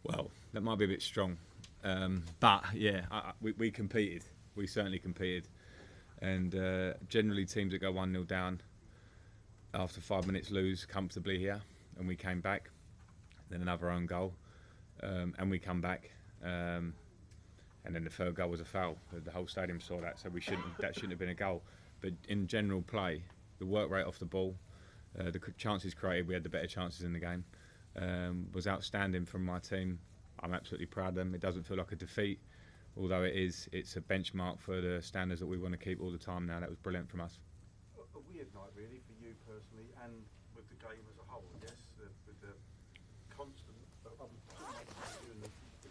Well, that might be a bit strong, but yeah, we competed. We certainly competed, and generally teams that go 1-0 down after 5 minutes lose comfortably here, and we came back. Then another own goal, and we come back, and then the third goal was a foul. The whole stadium saw that, so that shouldn't have been a goal. But in general play, the work rate off the ball, the chances created, we had the better chances in the game, was outstanding from my team. I'm absolutely proud of them. It doesn't feel like a defeat, although it's a benchmark for the standards that we want to keep all the time now. That was brilliant from us. A weird night really for you personally, and with the game as a whole, I guess, with the constant, the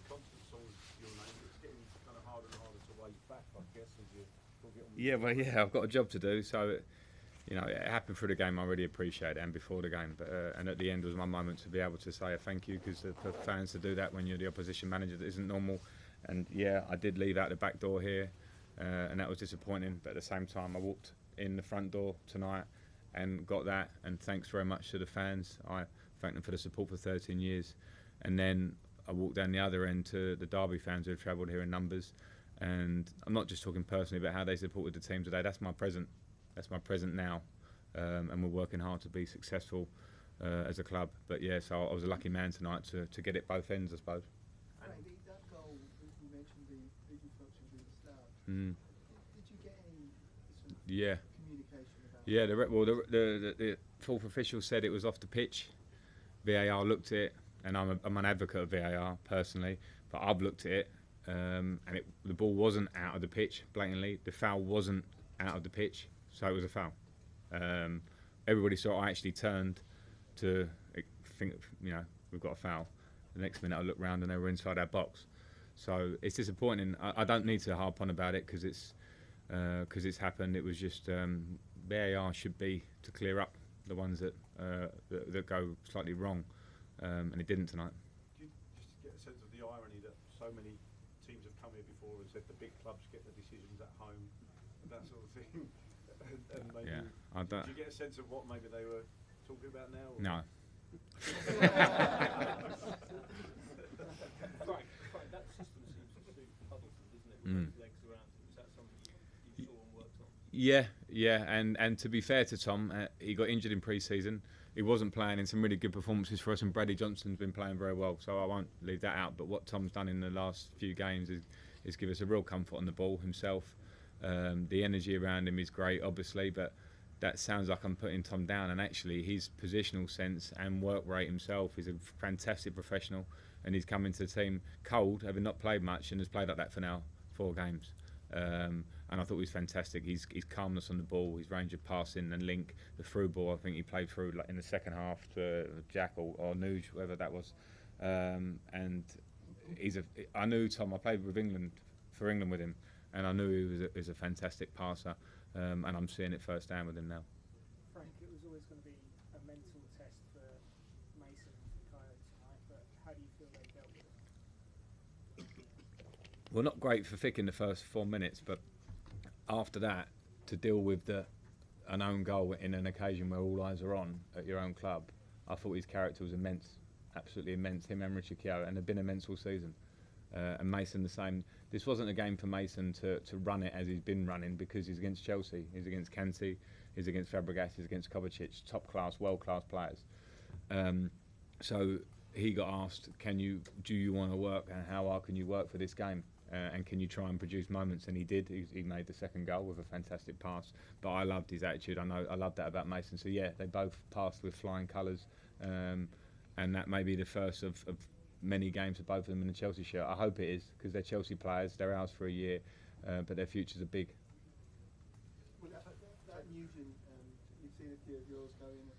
constant songs your name, it's getting kind of harder and harder to wait back, I guess, as you get on. Yeah, well, yeah, I've got a job to do, so you know, it happened through the game. I really appreciate it, and before the game, but and at the end was my moment to be able to say a thank you, because for fans to do that when you're the opposition manager, that isn't normal. And yeah, I did leave out the back door here, and that was disappointing. But at the same time, I walked in the front door tonight and got that. And thanks very much to the fans. I thank them for the support for 13 years. And then I walked down the other end to the Derby fans who have travelled here in numbers. And I'm not just talking personally about how they supported the team today. That's my present. That's my present now. And we're working hard to be successful as a club. But yeah, so I was a lucky man tonight to get it both ends, I suppose. That goal, you mentioned the vision function being the start. Did you get any sort of communication about that? Yeah, the fourth official said it was off the pitch. VAR looked at it, and I'm an advocate of VAR personally, but I've looked at it, and the ball wasn't out of the pitch blatantly. The foul wasn't out of the pitch, so it was a foul. Everybody saw I actually turned to think, you know, we've got a foul. The next minute I looked round and they were inside our box. So it's disappointing. I don't need to harp on about it because it's happened. It was just VAR should be to clear up the ones that go slightly wrong, and it didn't tonight. Do you just get a sense of the irony that so many teams have come here before and said the big clubs get the decisions at home and that sort of thing? And maybe, yeah, do you get a sense of what maybe they were talking about now? Or? No. Frank, that system seems to suit Huddleston, doesn't it? With legs around him. Is that something you saw and worked on? Yeah, and to be fair to Tom, he got injured in pre-season. He wasn't playing in some really good performances for us, and Bradley Johnson's been playing very well, so I won't leave that out. But what Tom's done in the last few games is give us a real comfort on the ball himself. The energy around him is great, obviously, but that sounds like I'm putting Tom down, and actually his positional sense and work rate himself is a fantastic professional, and he's come into the team cold, having not played much, and has played like that for now 4 games. And I thought he was fantastic. His calmness on the ball, his range of passing and link, the through ball, I think he played through like in the second half to Jack or Nuge, whoever that was. And I knew Tom, I played with England with him, and I knew he was a fantastic passer, and I'm seeing it firsthand with him now. Frank, it was always going to be a mental test for Mason and Kyle tonight, but how do you feel they dealt with it? Well, not great for Fick in the first 4 minutes, but after that, to deal with an own goal in an occasion where all eyes are on at your own club, I thought his character was immense, absolutely immense. Him and Richard Keogh, and they've been immense all season. And Mason the same. This wasn't a game for Mason to run it as he's been running, because he's against Chelsea, he's against Kanté, he's against Fabregas, he's against Kovacic, top class, world class players. So he got asked, do you want to work, and how hard can you work for this game? And can you try and produce moments? And he did. He made the second goal with a fantastic pass. But I loved his attitude. I loved that about Mason. So yeah, they both passed with flying colours, and that may be the first of many games for both of them in the Chelsea shirt. I hope it is, because they're Chelsea players. They're ours for a year, but their futures are big. Well, that Nugent, you've seen a few of yours go in.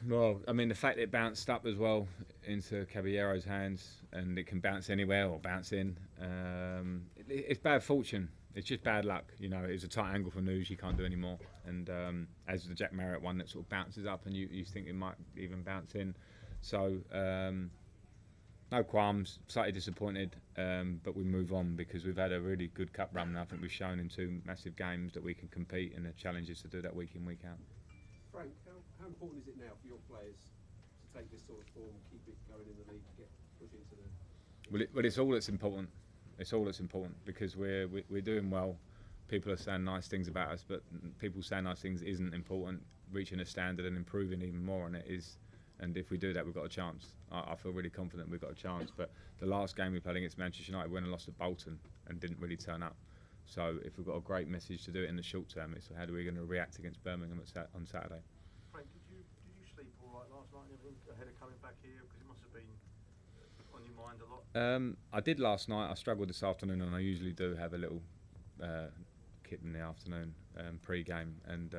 Well, I mean, the fact it bounced up as well into Caballero's hands, and it can bounce anywhere or bounce in, it's bad fortune. It's just bad luck. You know, it was a tight angle for Nuge, you can't do any more. And as the Jack Marriott one that sort of bounces up and you think it might even bounce in. So, no qualms, slightly disappointed, but we move on because we've had a really good cup run. And I think we've shown in 2 massive games that we can compete, and the challenge is to do that week in, week out. Frank, how important is it now for your players to take this sort of form, keep it going in the league, push into the... Well, it's all that's important. It's all that's important because we're doing well. People are saying nice things about us, but people saying nice things isn't important. Reaching a standard and improving even more on it is, and if we do that, we've got a chance. I feel really confident we've got a chance. But the last game we played against Manchester United, we went and lost at Bolton and didn't really turn up. So if we've got a great message to do it in the short term, it's how are we going to react against Birmingham on Saturday. Frank, did you sleep all right last night ahead of coming back here? Because it must have been on your mind a lot. I did last night. I struggled this afternoon, and I usually do have a little kit in the afternoon pre-game, and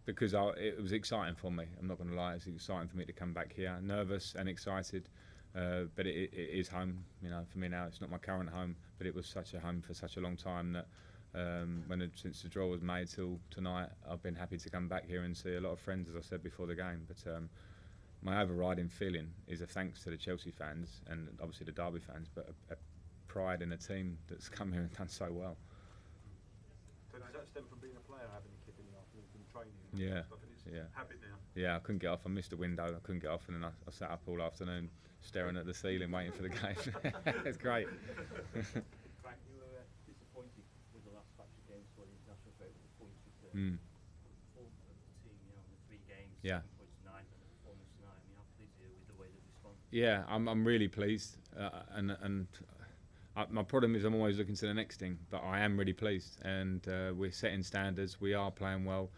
because it was exciting for me. I'm not going to lie, it's exciting for me to come back here. Nervous and excited, but it is home. You know, for me now, it's not my current home, but it was such a home for such a long time that since the draw was made till tonight, I've been happy to come back here and see a lot of friends, as I said before the game. But my overriding feeling is a thanks to the Chelsea fans and obviously the Derby fans, but a pride in a team that's come here and done so well. So does that stem from being a player, having a kip in the afternoon from training? Yeah, Stuff, and it's yeah. habit now. Yeah, I couldn't get off. I missed a window. I couldn't get off, and then I sat up all afternoon staring at the ceiling, waiting for the game. It's great. Frank, you were disappointed with the last batch of games for the international break with the points return. Form of the team, you know, in the 3 games, Yeah. 7 points tonight, and the performance tonight. I mean, how pleased are you with the way they've responded? Yeah, I'm really pleased, and my problem is I'm always looking to the next thing, but I am really pleased, and we're setting standards. We are playing well.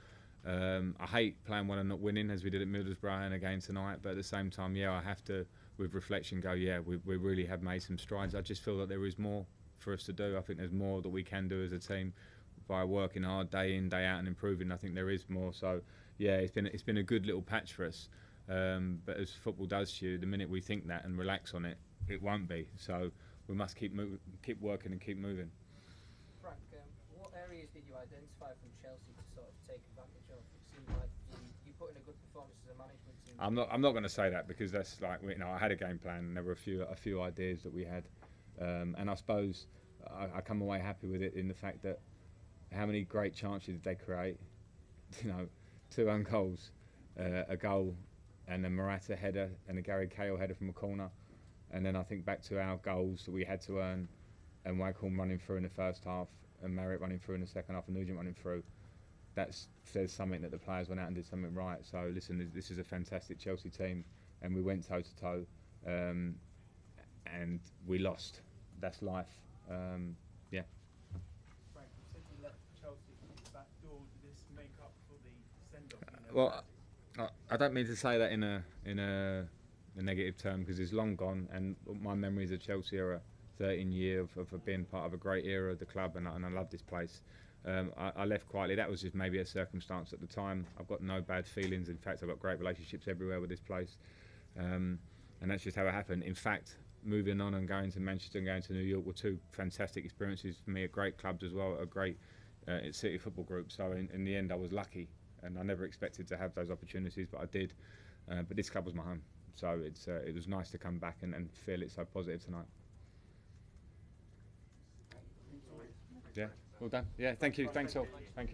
I hate playing well and not winning, as we did at Middlesbrough and again tonight, but at the same time, yeah, I have to, with reflection, go, yeah, we really have made some strides. I just feel that there is more for us to do. I think there's more that we can do as a team by working hard day in, day out and improving. I think there is more. So yeah, it's been a good little patch for us. But as football does to you, the minute we think that and relax on it, it won't be. So we must keep working and keep moving. Frank, what areas did you identify from Chelsea to sort of take advantage of? It seemed like you put in a good performance as a management team. I'm not going to say that, because that's like, you know, I had a game plan and there were a few ideas that we had, and I suppose I come away happy with it in the fact that how many great chances did they create? You know, 2 own goals, a goal, and a Morata header and a Gary Cahill header from a corner. And then I think back to our goals that we had to earn, and Waghorn running through in the first half, and Marriott running through in the second half, and Nugent running through. That says something that the players went out and did something right. So listen, this is a fantastic Chelsea team, and we went toe to toe, and we lost. That's life. Yeah. Frank, you said you left Chelsea through the back door. Did this make up for the send-off? Well, I don't mean to say that in a negative term, because it's long gone, and my memories of Chelsea are a 13 year of being part of a great era of the club, and I love this place. I left quietly. That was just maybe a circumstance at the time. I've got no bad feelings. In fact, I've got great relationships everywhere with this place, and that's just how it happened. In fact, moving on and going to Manchester and going to New York were 2 fantastic experiences for me at great clubs as well, a great City football group. So in the end, I was lucky, and I never expected to have those opportunities, but I did. But this club was my home. So it was nice to come back and feel it so positive tonight. Yeah, well done. Yeah, thank you. Thanks all. Thank you.